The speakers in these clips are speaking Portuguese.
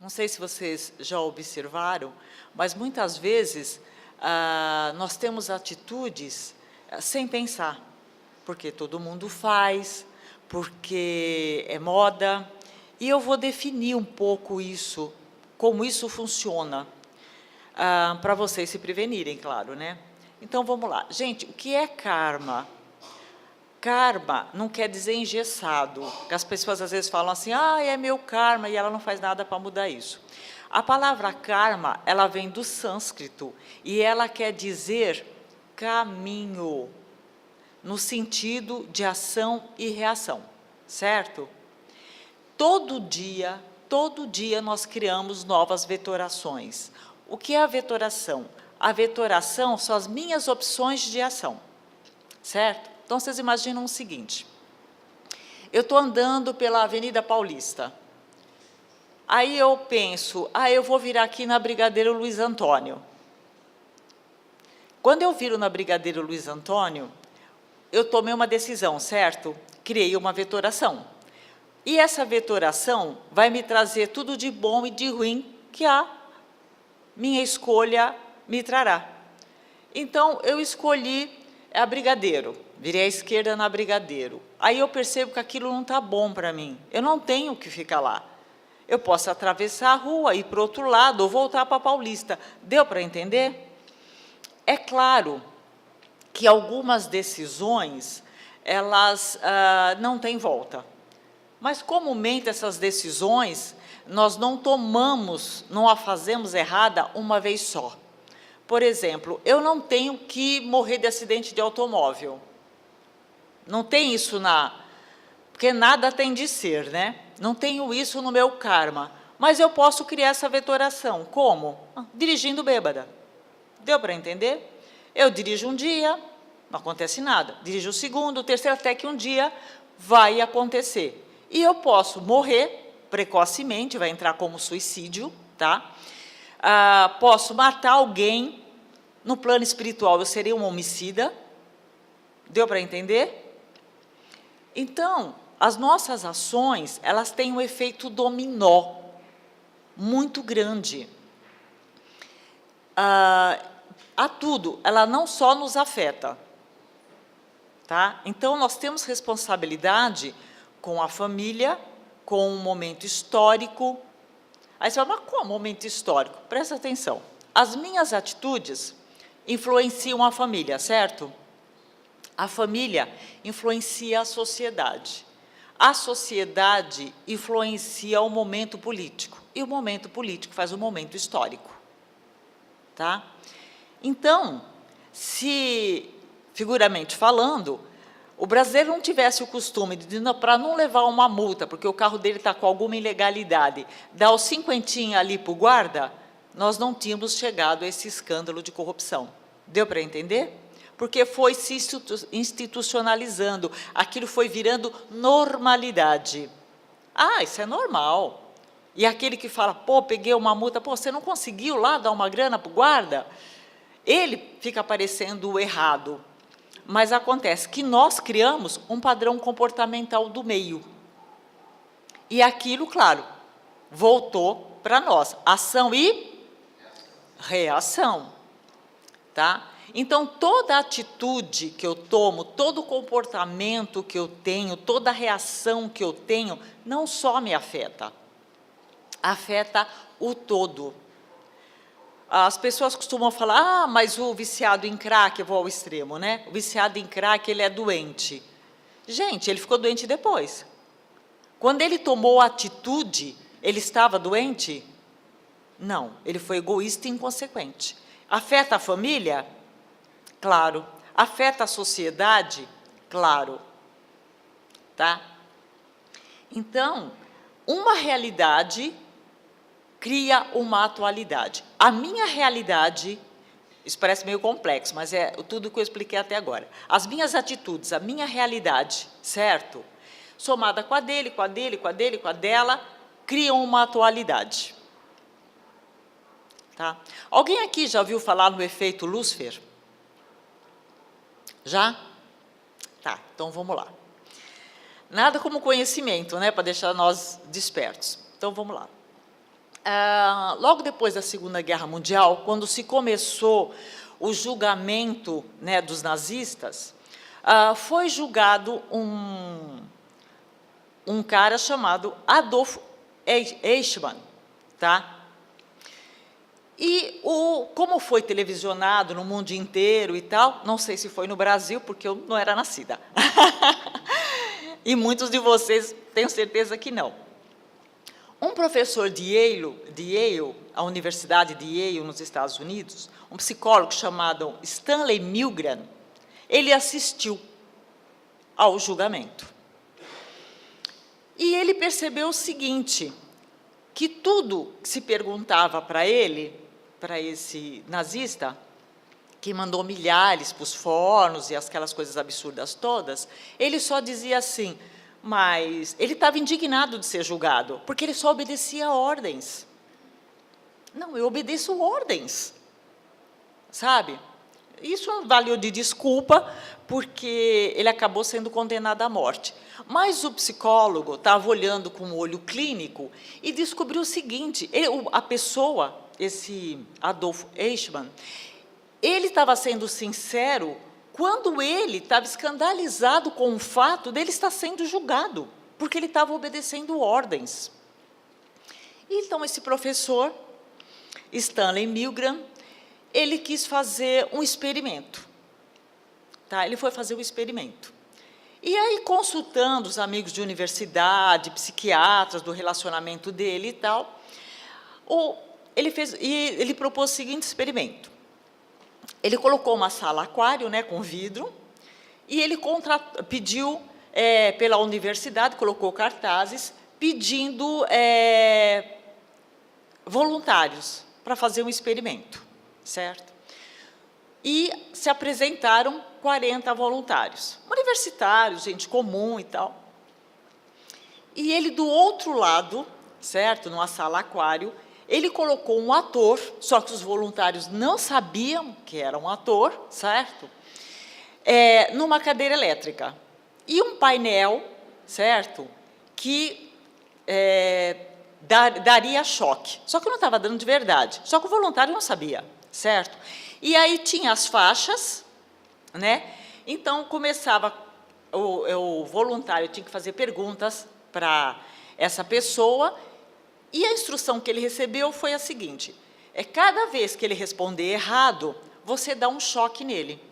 Não sei se vocês já observaram, mas muitas vezes nós temos atitudes sem pensar, porque todo mundo faz, porque é moda, e eu vou definir um pouco isso, como isso funciona, para vocês se prevenirem, claro, né? Então, vamos lá. Gente, o que é karma? Karma não quer dizer engessado, que as pessoas às vezes falam assim, é meu karma, e ela não faz nada para mudar isso. A palavra karma, ela vem do sânscrito, e ela quer dizer caminho, no sentido de ação e reação, certo? Todo dia nós criamos novas vetorações. O que é a vetoração? A vetoração são as minhas opções de ação, certo? Então, vocês imaginam o seguinte, eu estou andando pela Avenida Paulista, aí eu penso, eu vou virar aqui na Brigadeiro Luiz Antônio. Quando eu viro na Brigadeiro Luiz Antônio, eu tomei uma decisão, certo? Criei uma vetoração. E essa vetoração vai me trazer tudo de bom e de ruim que a minha escolha me trará. Então, eu escolhi a Brigadeiro, virei à esquerda na Brigadeiro. Aí eu percebo que aquilo não está bom para mim, eu não tenho que ficar lá. Eu posso atravessar a rua, ir para o outro lado, ou voltar para a Paulista. Deu para entender? É claro que algumas decisões, elas não têm volta. Mas, comumente, essas decisões, nós não tomamos, não a fazemos errada uma vez só. Por exemplo, eu não tenho que morrer de acidente de automóvel. Não tem isso porque nada tem de ser, né? Não tenho isso no meu karma. Mas eu posso criar essa vetoração. Como? Dirigindo bêbada. Deu para entender? Eu dirijo um dia, não acontece nada. Dirijo o segundo, o terceiro, até que um dia vai acontecer. E eu posso morrer precocemente, vai entrar como suicídio, tá? Posso matar alguém, no plano espiritual eu seria uma homicida, deu para entender? Então, as nossas ações, elas têm um efeito dominó muito grande. A tudo, ela não só nos afeta, tá? Então, nós temos responsabilidade com a família, com um momento histórico. Aí você fala, mas qual momento histórico? Presta atenção. As minhas atitudes influenciam a família, certo? A família influencia a sociedade. A sociedade influencia o momento político. E o momento político faz o momento histórico. Tá? Então, se, figuramente falando, o brasileiro não tivesse o costume de, para não levar uma multa, porque o carro dele está com alguma ilegalidade, dar os cinquentinhos ali para o guarda, nós não tínhamos chegado a esse escândalo de corrupção. Deu para entender? Porque foi se institucionalizando, aquilo foi virando normalidade. Isso é normal. E aquele que fala, peguei uma multa, você não conseguiu lá dar uma grana para o guarda? Ele fica parecendo o errado. Mas acontece que nós criamos um padrão comportamental do meio. E aquilo, claro, voltou para nós. Ação e reação. Tá? Então, toda atitude que eu tomo, todo comportamento que eu tenho, toda reação que eu tenho, não só me afeta, afeta o todo. As pessoas costumam falar, mas o viciado em crack, eu vou ao extremo, né? O viciado em crack, ele é doente. Gente, ele ficou doente depois. Quando ele tomou a atitude, ele estava doente? Não, ele foi egoísta e inconsequente. Afeta a família? Claro. Afeta a sociedade? Claro. Tá? Então, uma realidade cria uma atualidade. A minha realidade, isso parece meio complexo, mas é tudo que eu expliquei até agora. As minhas atitudes, a minha realidade, certo? Somada com a dele, com a dele, com a dele, com a dela, criam uma atualidade. Tá? Alguém aqui já ouviu falar no efeito Lúcifer? Já? Tá, então vamos lá. Nada como conhecimento, né, para deixar nós despertos. Então, vamos lá. Logo depois da Segunda Guerra Mundial, quando se começou o julgamento, né, dos nazistas, foi julgado um cara chamado Adolf Eichmann, tá? E como foi televisionado no mundo inteiro e tal, não sei se foi no Brasil, porque eu não era nascida. E muitos de vocês, tenho certeza que não. Um professor de Yale, a Universidade de Yale, nos Estados Unidos, um psicólogo chamado Stanley Milgram, ele assistiu ao julgamento. E ele percebeu o seguinte, que tudo que se perguntava para ele, para esse nazista, que mandou milhares para os fornos e aquelas coisas absurdas todas, ele só dizia assim, mas ele estava indignado de ser julgado, porque ele só obedecia ordens. Não, eu obedeço ordens, sabe? Isso valeu de desculpa, porque ele acabou sendo condenado à morte. Mas o psicólogo estava olhando com o olho clínico e descobriu o seguinte, a pessoa, esse Adolf Eichmann, ele estava sendo sincero quando ele estava escandalizado com o fato dele estar sendo julgado, porque ele estava obedecendo ordens. Então, esse professor, Stanley Milgram, ele quis fazer um experimento. Tá? Ele foi fazer um experimento. E aí, consultando os amigos de universidade, psiquiatras, do relacionamento dele e tal, ele propôs o seguinte experimento. Ele colocou uma sala aquário, né, com vidro, e ele pediu pela universidade, colocou cartazes, pedindo voluntários para fazer um experimento, certo? E se apresentaram 40 voluntários, universitários, gente comum e tal. E ele, do outro lado, certo, numa sala aquário, ele colocou um ator, só que os voluntários não sabiam que era um ator, certo? Numa cadeira elétrica. E um painel, certo, que daria choque. Só que não estava dando de verdade, só que o voluntário não sabia, certo? E aí tinha as faixas, né? Então, começava, o voluntário tinha que fazer perguntas para essa pessoa, e a instrução que ele recebeu foi a seguinte, cada vez que ele responder errado, você dá um choque nele.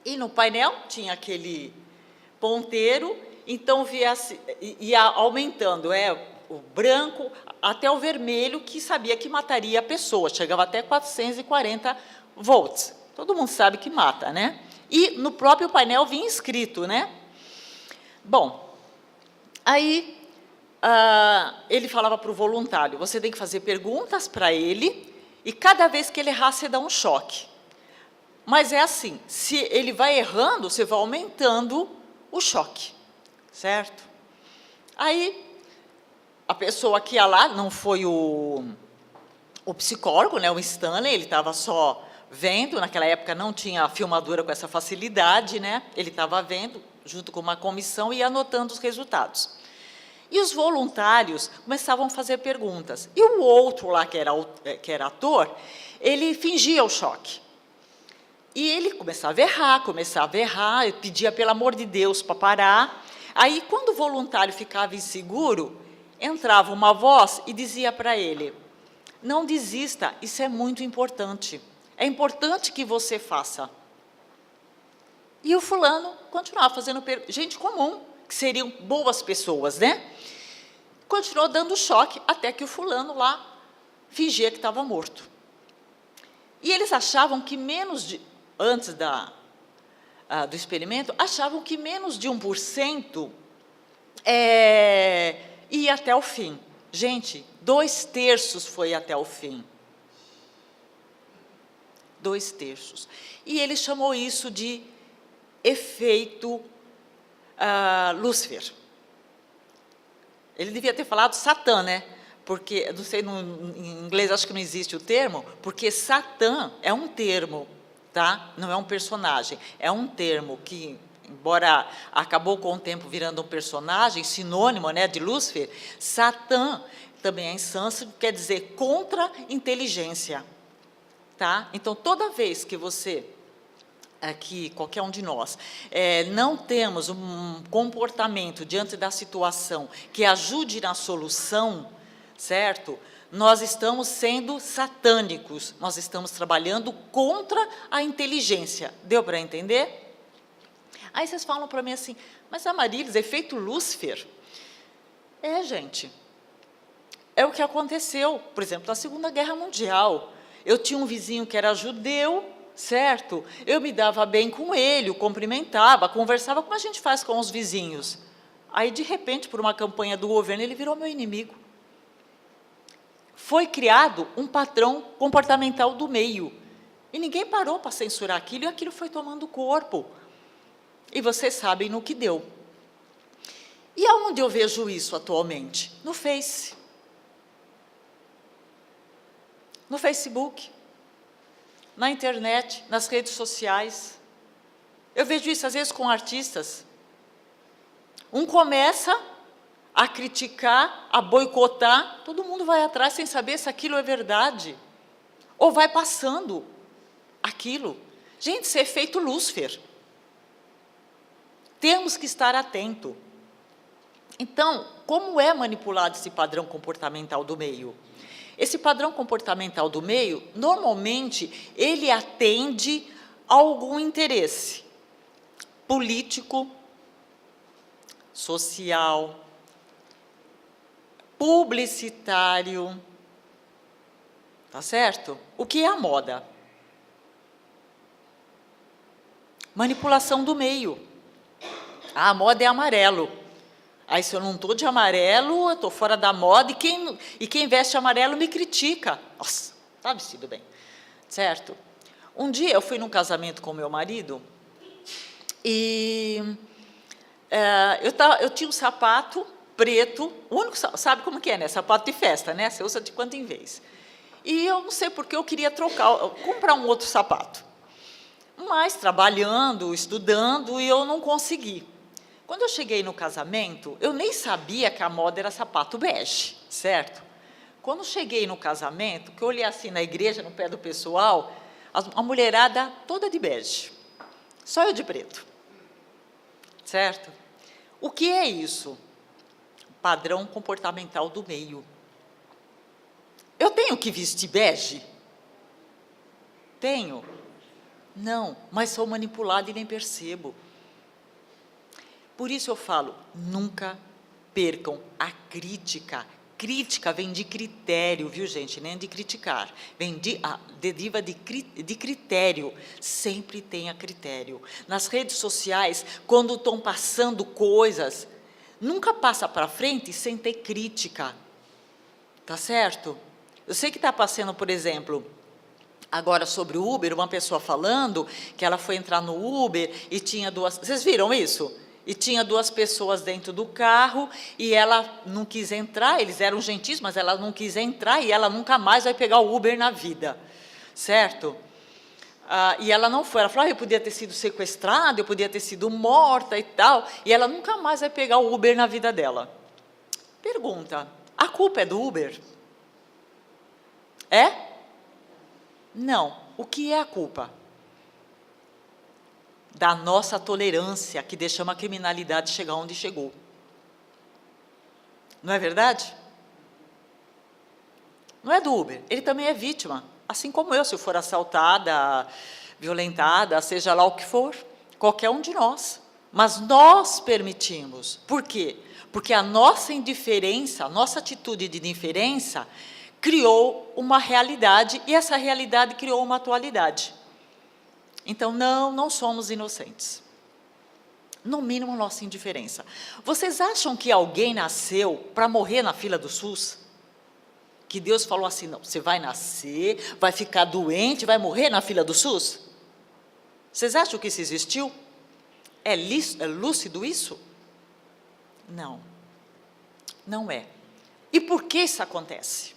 E no painel tinha aquele ponteiro, então ia aumentando o branco até o vermelho, que sabia que mataria a pessoa, chegava até 440 volts. Todo mundo sabe que mata, né? E no próprio painel vinha escrito, né? Bom, aí ele falava para o voluntário, você tem que fazer perguntas para ele, e cada vez que ele errar, você dá um choque. Mas é assim, se ele vai errando, você vai aumentando o choque, certo? Aí, a pessoa que ia lá, não foi o psicólogo, né, o Stanley, ele estava só vendo, naquela época não tinha filmadora com essa facilidade, né, ele estava vendo, junto com uma comissão, e anotando os resultados. E os voluntários começavam a fazer perguntas. E o outro lá, que era ator, ele fingia o choque. E ele começava a errar, eu pedia, pelo amor de Deus, para parar. Aí, quando o voluntário ficava inseguro, entrava uma voz e dizia para ele, não desista, isso é muito importante. É importante que você faça. E o fulano continuava fazendo perguntas. Gente comum, que seriam boas pessoas, né? Continuou dando choque, até que o fulano lá fingia que estava morto. E eles achavam que antes do experimento, achavam que menos de 1% ia até o fim. Gente, 2/3 foi até o fim. 2/3. E ele chamou isso de efeito Lúcifer. Ele devia ter falado Satã, né? Porque, não sei, em inglês acho que não existe o termo, porque Satã é um termo, tá? Não é um personagem, é um termo que, embora acabou com o tempo virando um personagem, sinônimo, né, de Lúcifer, Satã também é insâncio, quer dizer contra-inteligência. Tá? Então, toda vez que você, aqui, qualquer um de nós, não temos um comportamento diante da situação que ajude na solução, certo? Nós estamos sendo satânicos, nós estamos trabalhando contra a inteligência. Deu para entender? Aí vocês falam para mim assim, mas Amarílis, efeito Lúcifer? Gente, é o que aconteceu, por exemplo, na Segunda Guerra Mundial. Eu tinha um vizinho que era judeu, certo? Eu me dava bem com ele, o cumprimentava, conversava como a gente faz com os vizinhos. Aí, de repente, por uma campanha do governo, ele virou meu inimigo. Foi criado um padrão comportamental do meio. E ninguém parou para censurar aquilo, e aquilo foi tomando corpo. E vocês sabem no que deu. E aonde eu vejo isso atualmente? No Face. No Facebook, na internet, nas redes sociais. Eu vejo isso, às vezes, com artistas. Um começa a criticar, a boicotar, todo mundo vai atrás sem saber se aquilo é verdade. Ou vai passando aquilo. Gente, isso é efeito Lúcifer. Temos que estar atento. Então, como é manipulado esse padrão comportamental do meio? Esse padrão comportamental do meio, normalmente, ele atende a algum interesse político, social, publicitário, tá certo? O que é a moda? Manipulação do meio. A moda é amarelo. Aí, se eu não estou de amarelo, eu estou fora da moda, e quem veste amarelo me critica. Nossa, está vestido bem, certo? Um dia eu fui num casamento com meu marido, e eu tinha um sapato preto, o único, sabe como que é, né? Sapato de festa, né? Você usa de quando em vez. E eu não sei porque eu queria comprar um outro sapato. Mas, trabalhando, estudando, e eu não consegui. Quando eu cheguei no casamento, eu nem sabia que a moda era sapato bege, certo? Quando cheguei no casamento, que eu olhei assim na igreja, no pé do pessoal, a mulherada toda de bege, só eu de preto, certo? O que é isso? Padrão comportamental do meio. Eu tenho que vestir bege? Tenho? Não, mas sou manipulada e nem percebo. Por isso eu falo, nunca percam a crítica. Crítica vem de critério, viu, gente? Nem de criticar. Deriva de critério. Sempre tenha critério. Nas redes sociais, quando estão passando coisas, nunca passa para frente sem ter crítica. Tá certo? Eu sei que está passando, por exemplo, agora sobre o Uber, uma pessoa falando que ela foi entrar no Uber e tinha duas... Vocês viram isso? E tinha duas pessoas dentro do carro, e ela não quis entrar, eles eram gentis, mas ela não quis entrar, e ela nunca mais vai pegar o Uber na vida, certo? E ela não foi, ela falou, eu podia ter sido sequestrada, eu podia ter sido morta e tal, e ela nunca mais vai pegar o Uber na vida dela. Pergunta, a culpa é do Uber? É? Não. O que é a culpa? Da nossa tolerância, que deixamos a criminalidade chegar onde chegou. Não é verdade? Não é do Uber, ele também é vítima, assim como eu, se eu for assaltada, violentada, seja lá o que for, qualquer um de nós. Mas nós permitimos. Por quê? Porque a nossa indiferença, a nossa atitude de indiferença, criou uma realidade, e essa realidade criou uma atualidade. Então, não somos inocentes. No mínimo, nossa indiferença. Vocês acham que alguém nasceu para morrer na fila do SUS? Que Deus falou assim, não, você vai nascer, vai ficar doente, vai morrer na fila do SUS? Vocês acham que isso existiu? É lúcido isso? Não. Não é. E por que isso acontece?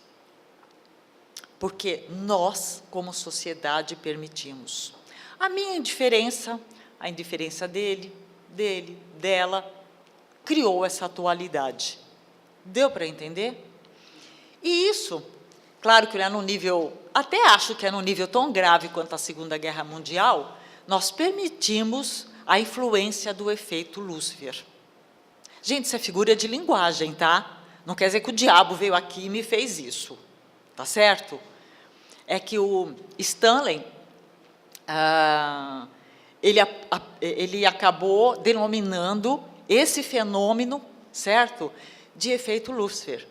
Porque nós, como sociedade, permitimos. A minha indiferença, a indiferença dele, dela, criou essa atualidade. Deu para entender? E isso, claro que não é no nível, até acho que é no nível tão grave quanto a Segunda Guerra Mundial, nós permitimos a influência do efeito Lúcifer. Gente, isso é figura de linguagem, tá? Não quer dizer que o diabo veio aqui e me fez isso, tá certo? É que o Stanley, ele acabou denominando esse fenômeno, certo? De efeito Lúcifer.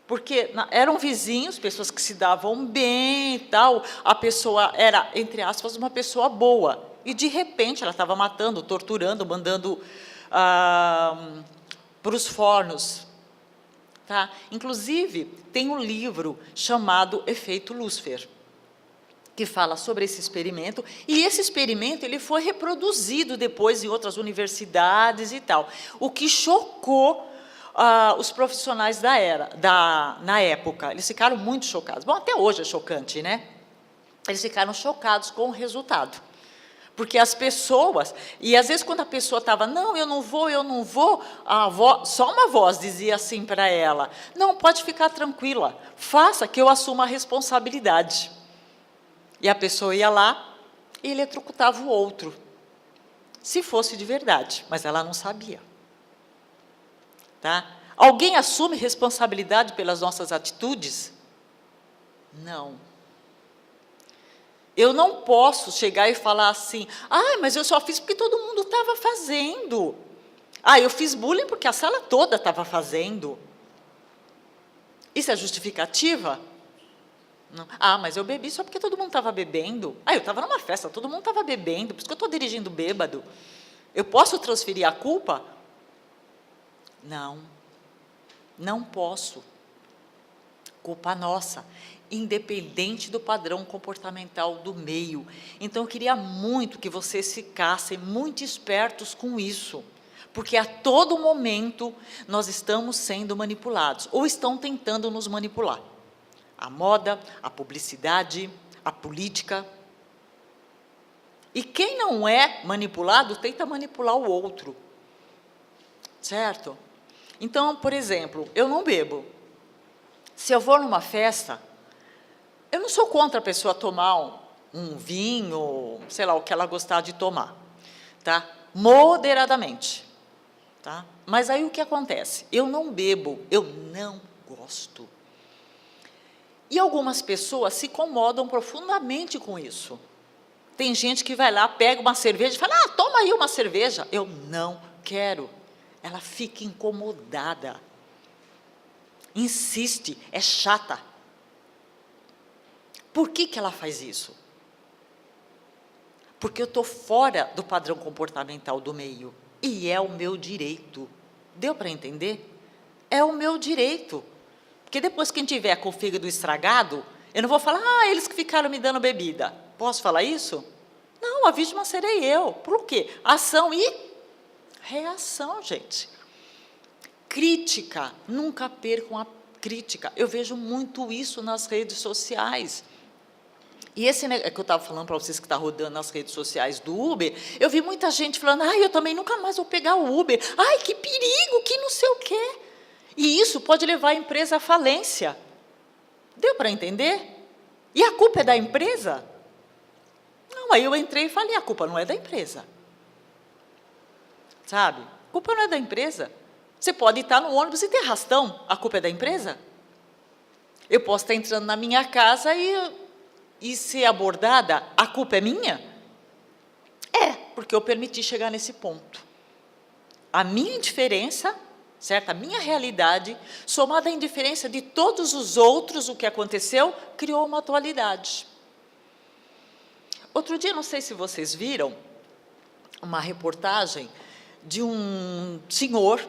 Porque eram vizinhos, pessoas que se davam bem e tal, a pessoa era, entre aspas, uma pessoa boa. E, de repente, ela estava matando, torturando, mandando para os fornos. Tá? Inclusive, tem um livro chamado Efeito Lúcifer, que fala sobre esse experimento, e esse experimento ele foi reproduzido depois em outras universidades e tal, o que chocou os profissionais na época. Eles ficaram muito chocados. Bom, até hoje é chocante, né? Eles ficaram chocados com o resultado. Porque as pessoas, e às vezes quando a pessoa estava, não, eu não vou, só uma voz dizia assim para ela, não, pode ficar tranquila, faça que eu assuma a responsabilidade. E a pessoa ia lá e eletrocutava o outro, se fosse de verdade, mas ela não sabia. Tá? Alguém assume responsabilidade pelas nossas atitudes? Não. Eu não posso chegar e falar assim, mas eu só fiz porque todo mundo estava fazendo. Eu fiz bullying porque a sala toda estava fazendo. Isso é justificativa? Não. Mas eu bebi só porque todo mundo estava bebendo. Eu estava numa festa, todo mundo estava bebendo, por isso que eu estou dirigindo bêbado. Eu posso transferir a culpa? Não. Não posso. Culpa nossa, independente do padrão comportamental do meio. Então, eu queria muito que vocês ficassem muito espertos com isso, porque a todo momento nós estamos sendo manipulados, ou estão tentando nos manipular. A moda, a publicidade, a política. E quem não é manipulado, tenta manipular o outro. Certo? Então, por exemplo, eu não bebo. Se eu vou numa festa, eu não sou contra a pessoa tomar um vinho, sei lá, o que ela gostar de tomar, tá? Moderadamente, tá? Mas aí o que acontece? Eu não bebo, eu não gosto. E algumas pessoas se incomodam profundamente com isso. Tem gente que vai lá, pega uma cerveja e fala, toma aí uma cerveja. Eu não quero. Ela fica incomodada. Insiste, é chata. Por que ela faz isso? Porque eu estou fora do padrão comportamental do meio. E é o meu direito. Deu para entender? É o meu direito. Porque depois, quem tiver com o fígado estragado, eu não vou falar, eles que ficaram me dando bebida. Posso falar isso? Não, a vítima serei eu. Por quê? Ação e reação, gente. Crítica, nunca percam a crítica. Eu vejo muito isso nas redes sociais. E esse que eu estava falando para vocês que está rodando nas redes sociais do Uber, eu vi muita gente falando, eu também nunca mais vou pegar o Uber. Que perigo, que não sei o quê. E isso pode levar a empresa à falência. Deu para entender? E a culpa é da empresa? Não, aí eu entrei e falei, a culpa não é da empresa. Sabe? A culpa não é da empresa. Você pode estar no ônibus e ter arrastão, a culpa é da empresa? Eu posso estar entrando na minha casa e ser abordada, a culpa é minha? Porque eu permiti chegar nesse ponto. A minha indiferença, certo? A minha realidade, somada à indiferença de todos os outros, o que aconteceu, criou uma atualidade. Outro dia, não sei se vocês viram, uma reportagem de um senhor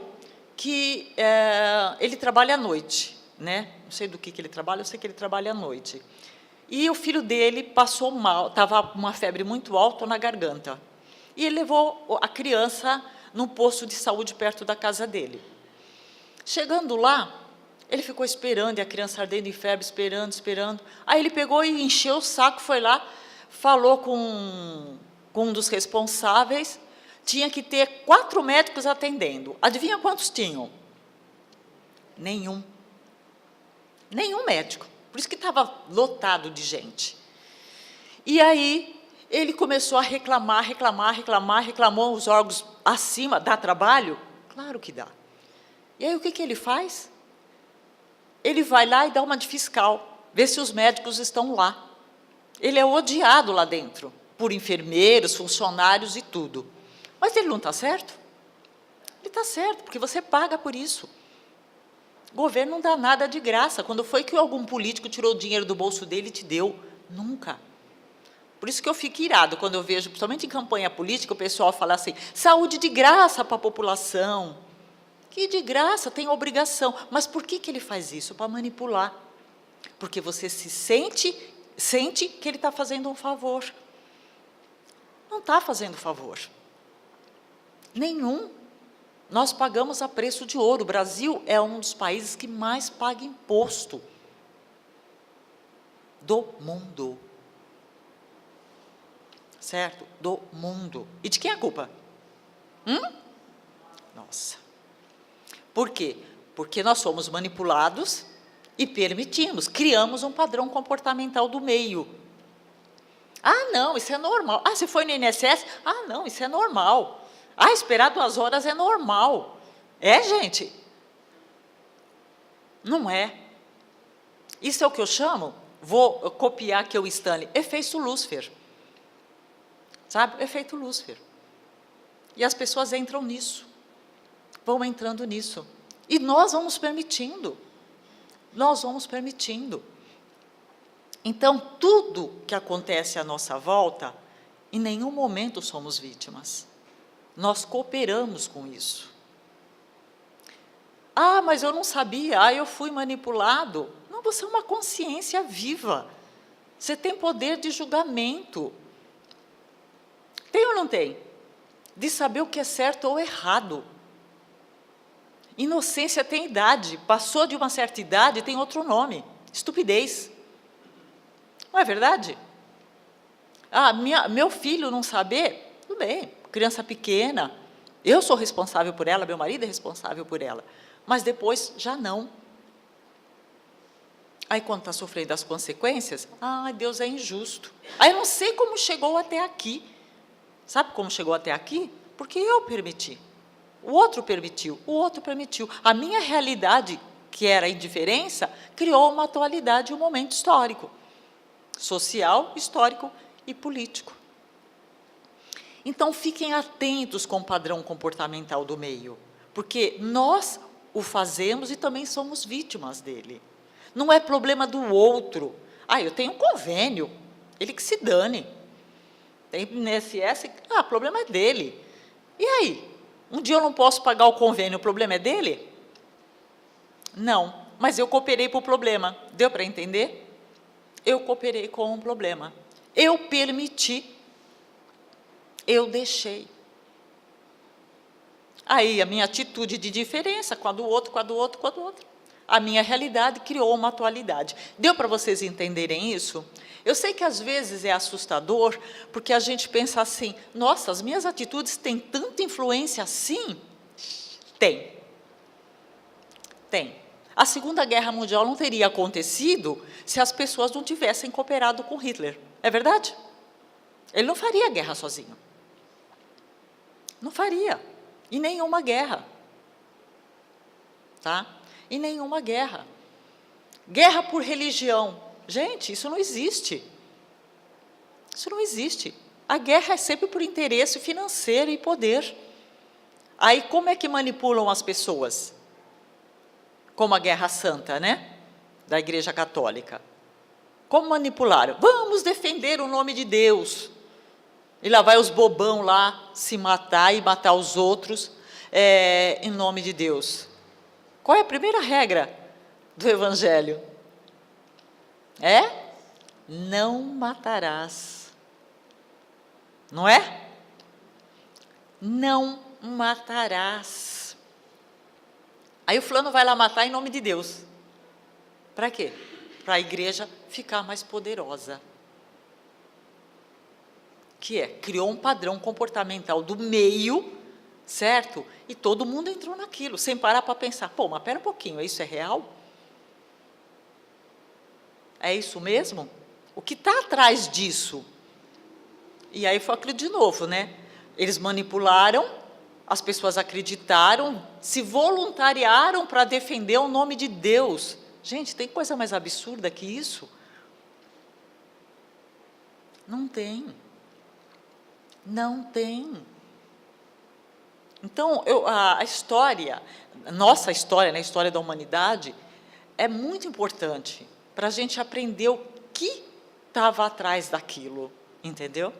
que ele trabalha à noite, né? Não sei do que ele trabalha, eu sei que ele trabalha à noite. E o filho dele passou mal, estava com uma febre muito alta na garganta. E ele levou a criança num posto de saúde perto da casa dele. Chegando lá, ele ficou esperando, e a criança ardendo em febre, esperando. Aí ele pegou e encheu o saco, foi lá, falou com um dos responsáveis, tinha que ter 4 médicos atendendo. Adivinha quantos tinham? Nenhum. Nenhum médico. Por isso que estava lotado de gente. E aí, ele começou a reclamar, reclamou os órgãos acima. Dá trabalho? Claro que dá. E aí, o que ele faz? Ele vai lá e dá uma de fiscal, vê se os médicos estão lá. Ele é odiado lá dentro, por enfermeiros, funcionários e tudo. Mas ele não está certo? Ele está certo, porque você paga por isso. O governo não dá nada de graça. Quando foi que algum político tirou o dinheiro do bolso dele e te deu? Nunca. Por isso que eu fico irado quando eu vejo, principalmente em campanha política, o pessoal fala assim, saúde de graça para a população. Que de graça, tem obrigação. Mas por que ele faz isso? Para manipular. Porque você se sente que ele está fazendo um favor. Não está fazendo favor. Nenhum. Nós pagamos a preço de ouro. O Brasil é um dos países que mais paga imposto do mundo. Certo? Do mundo. E de quem é a culpa? Nossa. Por quê? Porque nós somos manipulados e permitimos, criamos um padrão comportamental do meio. Ah, não, isso é normal. Ah, você foi no INSS? Ah, não, isso é normal. Ah, esperar 2 horas é normal. É, gente? Não é. Isso é o que eu chamo, vou copiar aqui o Stanley, efeito Lúcifer. Sabe? Efeito Lúcifer. E as pessoas entram nisso. Vão entrando nisso. E nós vamos permitindo. Nós vamos permitindo. Então, tudo que acontece à nossa volta, em nenhum momento somos vítimas. Nós cooperamos com isso. Ah, mas eu não sabia, ah, eu fui manipulado. Não, você é uma consciência viva. Você tem poder de julgamento. Tem ou não tem? De saber o que é certo ou errado. Inocência tem idade. Passou de uma certa idade, tem outro nome. Estupidez. Não é verdade? Ah, meu filho não saber? Tudo bem, criança pequena. Eu sou responsável por ela, meu marido é responsável por ela. Mas depois, já não. Aí, quando está sofrendo as consequências, ah, Deus é injusto. Aí, eu não sei como chegou até aqui. Sabe como chegou até aqui? Porque eu permiti. O outro permitiu, o outro permitiu. A minha realidade, que era a indiferença, criou uma atualidade, um momento histórico. Social, histórico e político. Então, fiquem atentos com o padrão comportamental do meio, porque nós o fazemos e também somos vítimas dele. Não é problema do outro. Ah, eu tenho um convênio, ele que se dane. Tem INSS, o problema é dele. E aí? Um dia eu não posso pagar o convênio, o problema é dele? Não, mas eu cooperei para o problema. Deu para entender? Eu cooperei com o problema. Eu permiti. Eu deixei. Aí, a minha atitude de diferença com a do outro, com a do outro, com a do outro. A minha realidade criou uma atualidade. Deu para vocês entenderem isso? Eu sei que, às vezes, é assustador, porque a gente pensa assim, nossa, as minhas atitudes têm tanta influência assim? Tem. Tem. A Segunda Guerra Mundial não teria acontecido se as pessoas não tivessem cooperado com Hitler. É verdade? Ele não faria guerra sozinho. Não faria. E nenhuma guerra. Tá? E nenhuma guerra. Guerra por religião. Gente, isso não existe. Isso não existe. A guerra é sempre por interesse financeiro e poder. Aí, como é que manipulam as pessoas? Como a Guerra Santa, né? Da Igreja Católica. Como manipularam? Vamos defender o nome de Deus. E lá vai os bobão lá se matar e matar os outros em nome de Deus. Qual é a primeira regra do Evangelho? Não matarás. Não é? Não matarás. Aí o fulano vai lá matar em nome de Deus. Para quê? Para a igreja ficar mais poderosa. Criou um padrão comportamental do meio, certo? E todo mundo entrou naquilo, sem parar para pensar, pô, mas espera um pouquinho, isso é real? É isso mesmo? O que está atrás disso? E aí foi aquilo de novo, né? Eles manipularam, as pessoas acreditaram, se voluntariaram para defender o nome de Deus. Gente, tem coisa mais absurda que isso? Não tem. Não tem. Então, a história, nossa história, né, a história da humanidade, é muito importante para a gente aprender o que estava atrás daquilo, entendeu?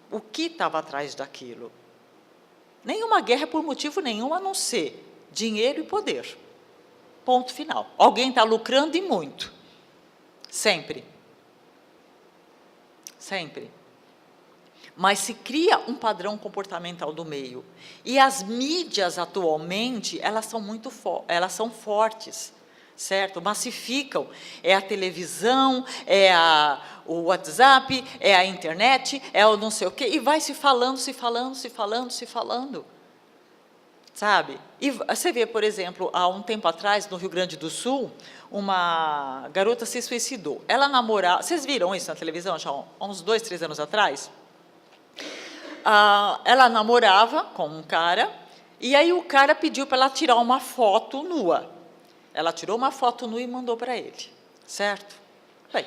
O que estava atrás daquilo. Nenhuma guerra é por motivo nenhum, a não ser dinheiro e poder. Ponto final. Alguém está lucrando e muito. Sempre. Sempre. Mas se cria um padrão comportamental do meio. E as mídias, atualmente, elas são fortes, certo? Massificam. É a televisão, é o WhatsApp, é a internet, é o não sei o quê, e vai se falando, sabe? E você vê, por exemplo, há um tempo atrás, no Rio Grande do Sul, uma garota se suicidou. Ela namorava, vocês viram isso na televisão, já há uns 2, 3 anos atrás? Ela namorava com um cara, e aí o cara pediu para ela tirar uma foto nua. Ela tirou uma foto nua e mandou para ele, certo? Bem,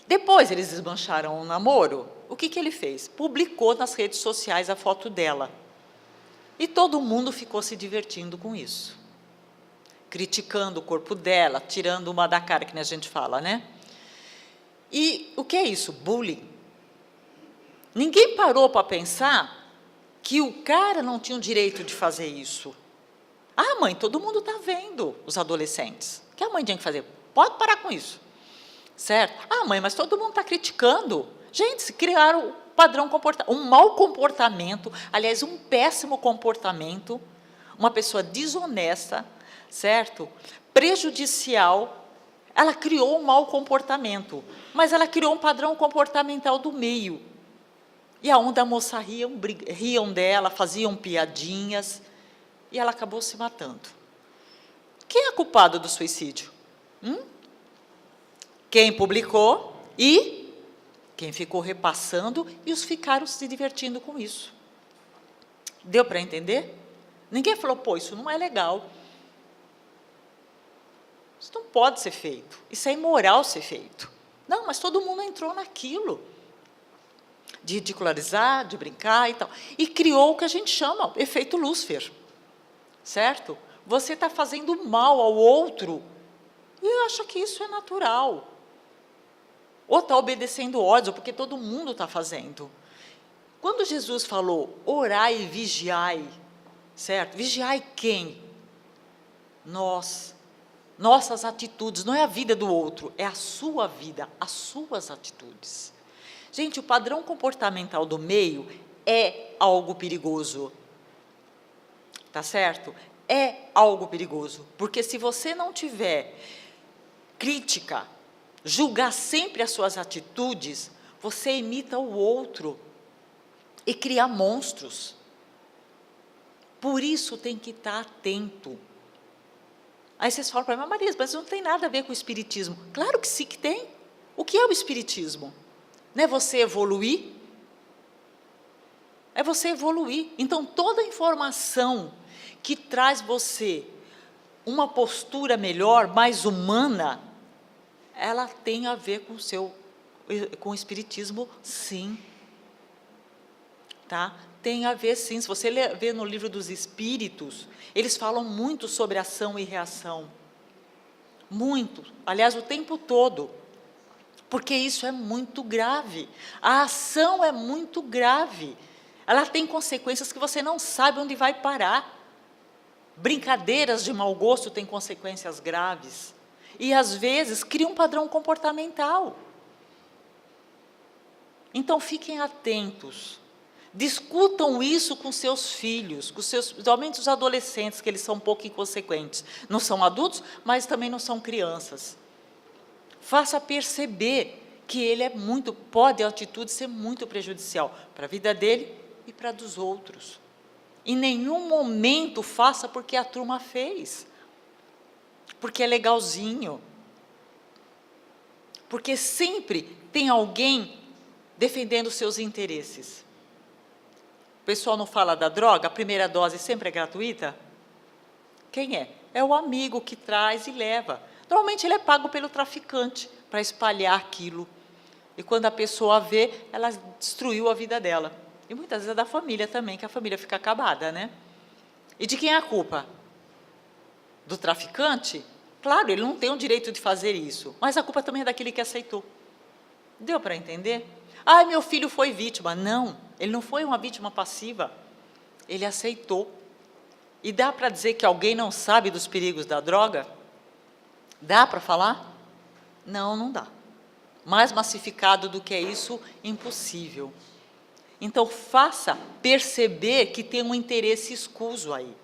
depois eles desmancharam o namoro, o que ele fez? Publicou nas redes sociais a foto dela. E todo mundo ficou se divertindo com isso. Criticando o corpo dela, tirando uma da cara, que a gente fala, né? E o que é isso? Bullying. Ninguém parou para pensar que o cara não tinha o direito de fazer isso. Ah, mãe, todo mundo está vendo, os adolescentes. O que a mãe tinha que fazer? Pode parar com isso. Certo? Ah, mãe, mas todo mundo está criticando. Gente, se criaram um mau comportamento, aliás, um péssimo comportamento, uma pessoa desonesta, certo? Prejudicial. Ela criou um mau comportamento, mas ela criou um padrão comportamental do meio. E aonde a moça riam dela, faziam piadinhas, e ela acabou se matando. Quem é culpado do suicídio? Quem publicou e quem ficou repassando e os ficaram se divertindo com isso. Deu para entender? Ninguém falou, pô, isso não é legal. Isso não pode ser feito. Isso é imoral ser feito. Não, mas todo mundo entrou naquilo. De ridicularizar, de brincar e tal. E criou o que a gente chama efeito Lúcifer. Certo? Você está fazendo mal ao outro e acha que isso é natural. Ou está obedecendo ordens, porque todo mundo está fazendo. Quando Jesus falou, orai e vigiai, certo? Vigiai quem? Nós. Nossas atitudes, não é a vida do outro, é a sua vida, as suas atitudes. Gente, o padrão comportamental do meio é algo perigoso. Tá certo? É algo perigoso, porque se você não tiver crítica, julgar sempre as suas atitudes, você imita o outro e cria monstros. Por isso tem que estar atento. Aí vocês falam para mim, Maria, mas não tem nada a ver com o espiritismo. Claro que sim que tem. O que é o espiritismo? Não é você evoluir? É você evoluir. Então, toda informação que traz você uma postura melhor, mais humana, ela tem a ver com o espiritismo, sim. Tá? Tem a ver, sim. Se você ver no livro dos Espíritos, eles falam muito sobre ação e reação. Muito. Aliás, o tempo todo. Porque isso é muito grave. A ação é muito grave. Ela tem consequências que você não sabe onde vai parar. Brincadeiras de mau gosto têm consequências graves. E, às vezes, cria um padrão comportamental. Então, fiquem atentos. Discutam isso com seus filhos, principalmente os adolescentes, que eles são um pouco inconsequentes. Não são adultos, mas também não são crianças. Faça perceber que ele pode a atitude ser muito prejudicial para a vida dele e para a dos outros. Em nenhum momento faça porque a turma fez, porque é legalzinho. Porque sempre tem alguém defendendo seus interesses. O pessoal não fala da droga, a primeira dose sempre é gratuita? Quem é? É o amigo que traz e leva. Normalmente ele é pago pelo traficante para espalhar aquilo. E quando a pessoa vê, ela destruiu a vida dela. E muitas vezes é da família também, que a família fica acabada, né? E de quem é a culpa? Do traficante? Claro, ele não tem o direito de fazer isso, mas a culpa também é daquele que aceitou. Deu para entender? Ah, meu filho foi vítima. Não, ele não foi uma vítima passiva. Ele aceitou. E dá para dizer que alguém não sabe dos perigos da droga? Dá para falar? Não, não dá. Mais massificado do que é isso, impossível. Então, faça perceber que tem um interesse escuso aí.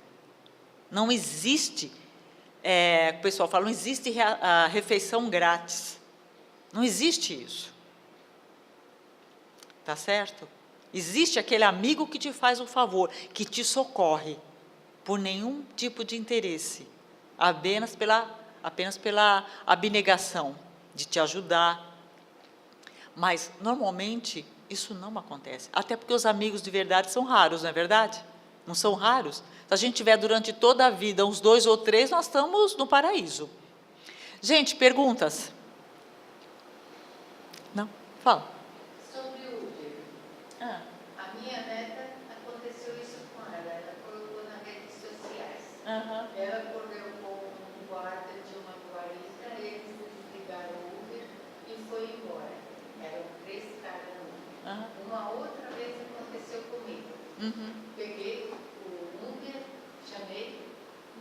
Não existe, o pessoal fala, não existe a refeição grátis. Não existe isso. Tá certo? Existe aquele amigo que te faz um favor, que te socorre, por nenhum tipo de interesse, apenas pela abnegação de te ajudar. Mas, normalmente, isso não acontece. Até porque os amigos de verdade são raros, não é verdade? Não são raros? Se a gente tiver durante toda a vida uns 2 ou 3, nós estamos no paraíso. Gente, perguntas? Não? Fala. Sobre o Uber. A minha neta, aconteceu isso com ela. Ela colocou nas redes sociais. Ela correu com um guarda de uma guarita, eles desligaram o Uber e foi embora. Eram 3 caras no Uber. Uma outra vez aconteceu comigo. Peguei o Uber, chamei,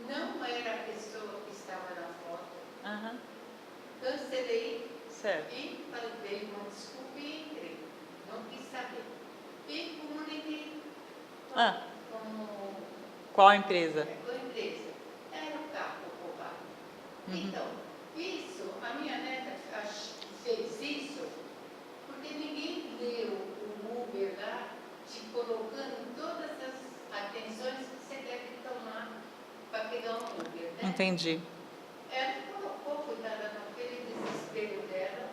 não era a pessoa que estava na foto, cancelei e dei uma desculpa e entrei. Não quis saber. E comuniquei com Qual empresa? a empresa. Era o carro roubado. Então, isso, a minha neta fez isso porque ninguém leu o Uber lá, te colocando todas as atenções que você deve tomar para pegar um Uber, né? Entendi. Ela colocou, cuidada naquele desespero dela,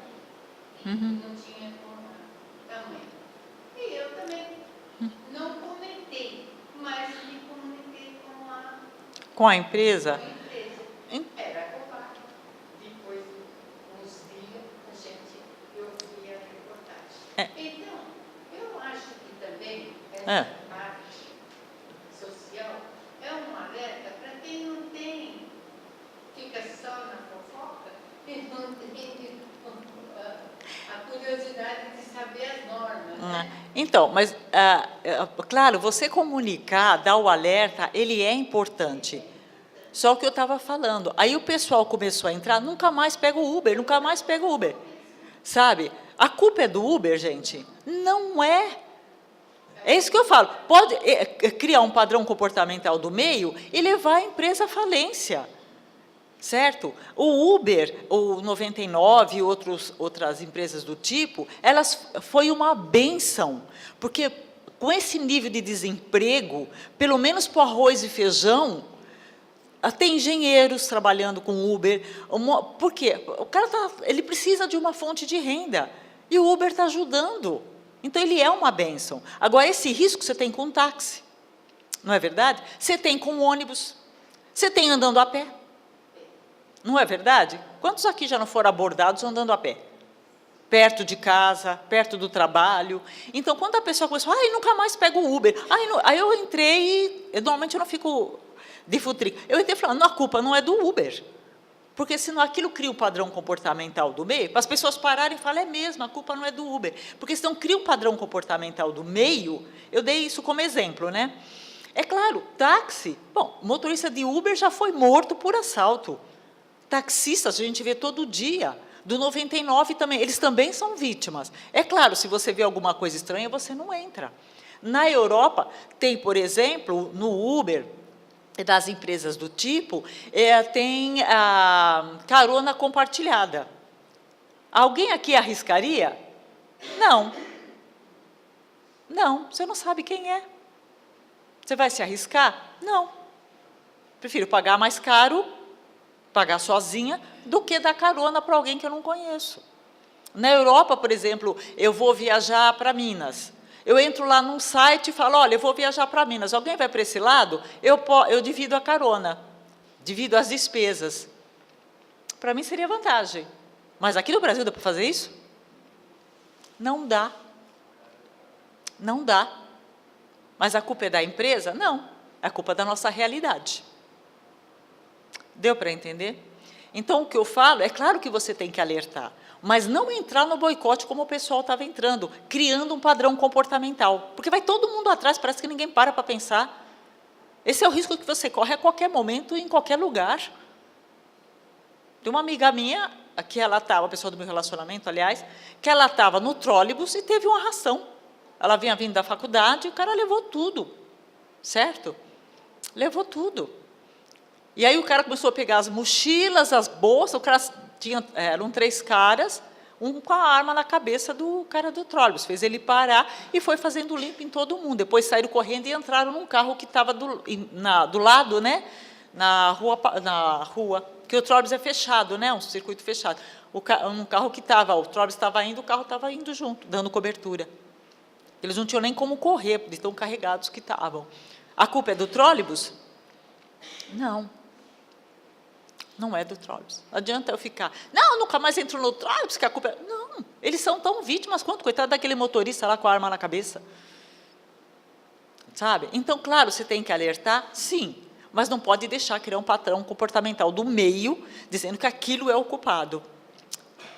não tinha tamanho. E eu também não comentei, mas me comuniquei Com a empresa? Era roubado. Depois, uns dias, eu vi a reportagem. Então, eu acho que também essa parte social é um alerta para quem não tem, fica só na fofoca e não tem a curiosidade de saber as normas, né? Então, mas, claro, você comunicar, dar o alerta, ele é importante. Só o que eu estava falando. Aí o pessoal começou a entrar, nunca mais pega o Uber, nunca mais pega o Uber. Sabe? A culpa é do Uber, gente? Não é. É isso que eu falo. Pode criar um padrão comportamental do meio e levar a empresa à falência. Certo? O Uber, o 99 e outras empresas do tipo, foi uma bênção, porque com esse nível de desemprego, pelo menos para o arroz e feijão, tem engenheiros trabalhando com Uber. Por quê? O cara ele precisa de uma fonte de renda, e o Uber está ajudando. Então, ele é uma bênção. Agora, esse risco você tem com um táxi, não é verdade? Você tem com um ônibus, você tem andando a pé. Não é verdade? Quantos aqui já não foram abordados andando a pé? Perto de casa, perto do trabalho. Então, quando a pessoa começou, nunca mais pego o Uber. Aí eu entrei, normalmente eu não fico de futrica. Eu entrei falando, a culpa não é do Uber. Porque senão aquilo cria um padrão comportamental do meio, para as pessoas pararem e falarem, é mesmo, a culpa não é do Uber. Porque senão cria um padrão comportamental do meio, eu dei isso como exemplo, né? É claro, táxi, motorista de Uber já foi morto por assalto. Taxistas, a gente vê todo dia, do 99 também, eles também são vítimas. É claro, se você vê alguma coisa estranha, você não entra. Na Europa, tem, por exemplo, no Uber, das empresas do tipo, tem a carona compartilhada. Alguém aqui arriscaria? Não. Não, você não sabe quem é. Você vai se arriscar? Não. Prefiro pagar mais caro, pagar sozinha, do que dar carona para alguém que eu não conheço. Na Europa, por exemplo, eu vou viajar para Minas. Eu entro lá num site e falo, olha, eu vou viajar para Minas. Alguém vai para esse lado? Eu divido a carona, divido as despesas. Para mim seria vantagem. Mas aqui no Brasil dá para fazer isso? Não dá. Não dá. Mas a culpa é da empresa? Não. É culpa da nossa realidade. Deu para entender? Então, o que eu falo, é claro que você tem que alertar, mas não entrar no boicote como o pessoal estava entrando, criando um padrão comportamental. Porque vai todo mundo atrás, parece que ninguém para pensar. Esse é o risco que você corre a qualquer momento, em qualquer lugar. Tem uma amiga minha, que ela estava, a pessoa do meu relacionamento, aliás, que ela estava no trólebus e teve uma arração. Ela vinha vindo da faculdade e o cara levou tudo, certo? Levou tudo. E aí o cara começou a pegar as mochilas, as bolsas, o cara eram 3 caras, um com a arma na cabeça do cara do trólebus, fez ele parar e foi fazendo limpo em todo mundo. Depois saíram correndo e entraram num carro que estava do lado, né, na rua, que o trólebus é fechado, né, um circuito fechado. Um carro que estava, o trólebus estava indo, o carro estava indo junto, dando cobertura. Eles não tinham nem como correr, de tão carregados que estavam. A culpa é do trólebus? Não. Não é do trólebus. Não adianta eu ficar, não, eu nunca mais entro no trólebus, que a culpa é... Não, eles são tão vítimas quanto, coitado daquele motorista lá com a arma na cabeça. Sabe? Então, claro, você tem que alertar, sim, mas não pode deixar criar um padrão comportamental do meio, dizendo que aquilo é o culpado.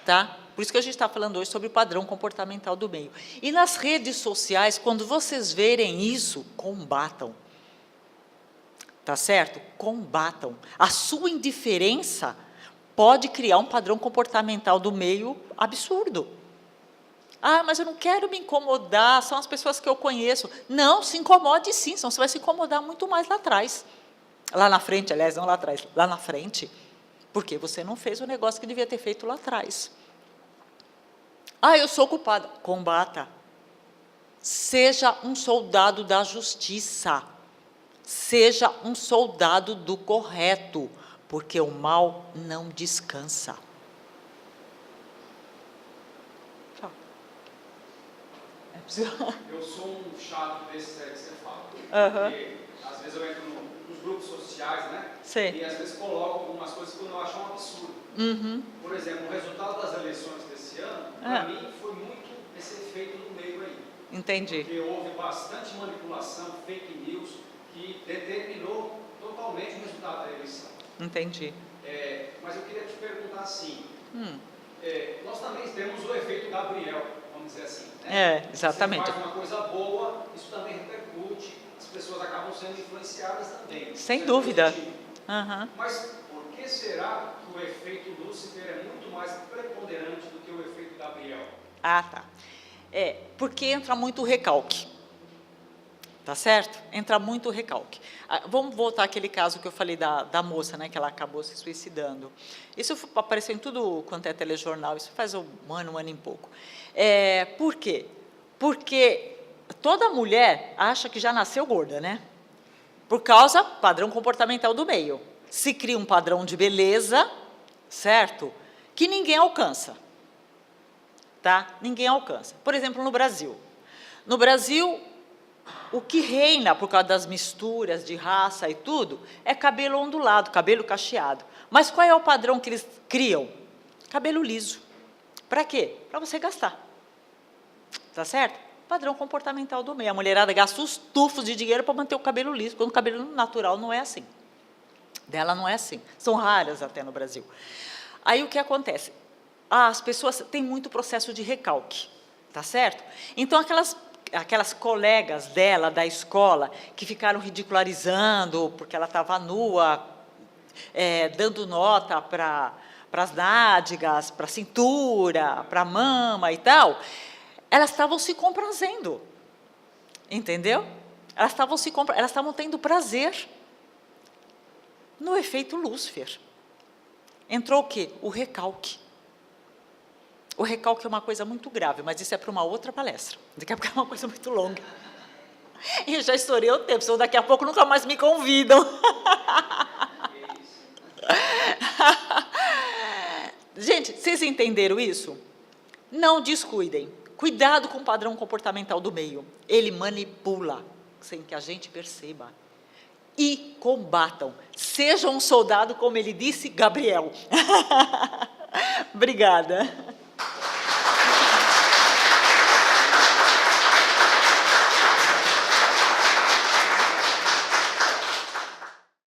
Tá? Por isso que a gente está falando hoje sobre o padrão comportamental do meio. E nas redes sociais, quando vocês verem isso, combatam. Tá certo? Combatam. A sua indiferença pode criar um padrão comportamental do meio absurdo. Ah, mas eu não quero me incomodar, são as pessoas que eu conheço. Não, se incomode sim, senão você vai se incomodar muito mais lá atrás. Lá na frente, aliás, não lá atrás, lá na frente. Porque você não fez o negócio que devia ter feito lá atrás. Ah, eu sou culpada. Combata. Seja um soldado da justiça. Seja um soldado do correto, porque o mal não descansa. Eu sou um chato desse que você fala. Porque, às vezes, eu entro nos grupos sociais, né? Sim. E, às vezes, coloco algumas coisas que eu não acho um absurdo. Por exemplo, o resultado das eleições desse ano, para mim, foi muito esse efeito no meio aí. Entendi. Porque houve bastante manipulação, fake news, que determinou totalmente o resultado da eleição. Entendi. Mas eu queria te perguntar assim, nós também temos o efeito Gabriel, vamos dizer assim, né? Exatamente. Você faz uma coisa boa, isso também repercute, as pessoas acabam sendo influenciadas também. Sem dúvida. Mas por que será que o efeito Lúcifer é muito mais preponderante do que o efeito Gabriel? Ah, tá. Porque entra muito recalque. Tá certo? Entra muito recalque. Vamos voltar àquele caso que eu falei da moça, né, que ela acabou se suicidando. Isso apareceu em tudo quanto é telejornal, isso faz um ano e pouco. Por quê? Porque toda mulher acha que já nasceu gorda, né? Por causa padrão comportamental do meio. Se cria um padrão de beleza, certo? Que ninguém alcança. Tá? Ninguém alcança. Por exemplo, no Brasil. No Brasil, o que reina, por causa das misturas de raça e tudo, é cabelo ondulado, cabelo cacheado. Mas qual é o padrão que eles criam? Cabelo liso. Para quê? Para você gastar. Tá certo? Padrão comportamental do meio. A mulherada gasta os tufos de dinheiro para manter o cabelo liso, quando o cabelo natural não é assim. Dela não é assim. São raras até no Brasil. Aí o que acontece? As pessoas têm muito processo de recalque. Tá certo? Então, aquelas colegas dela, da escola, que ficaram ridicularizando, porque ela estava nua, dando nota para as nádegas, para a cintura, para a mama e tal, elas estavam se comprazendo, entendeu? Elas estavam tendo prazer no efeito Lúcifer. Entrou o quê? O recalque. O recalque é uma coisa muito grave, mas isso é para uma outra palestra. Daqui a pouco é uma coisa muito longa. E eu já estourei o tempo, senão daqui a pouco nunca mais me convidam. Gente, vocês entenderam isso? Não descuidem. Cuidado com o padrão comportamental do meio. Ele manipula, sem que a gente perceba. E combatam. Sejam um soldado, como ele disse, Gabriel. Obrigada.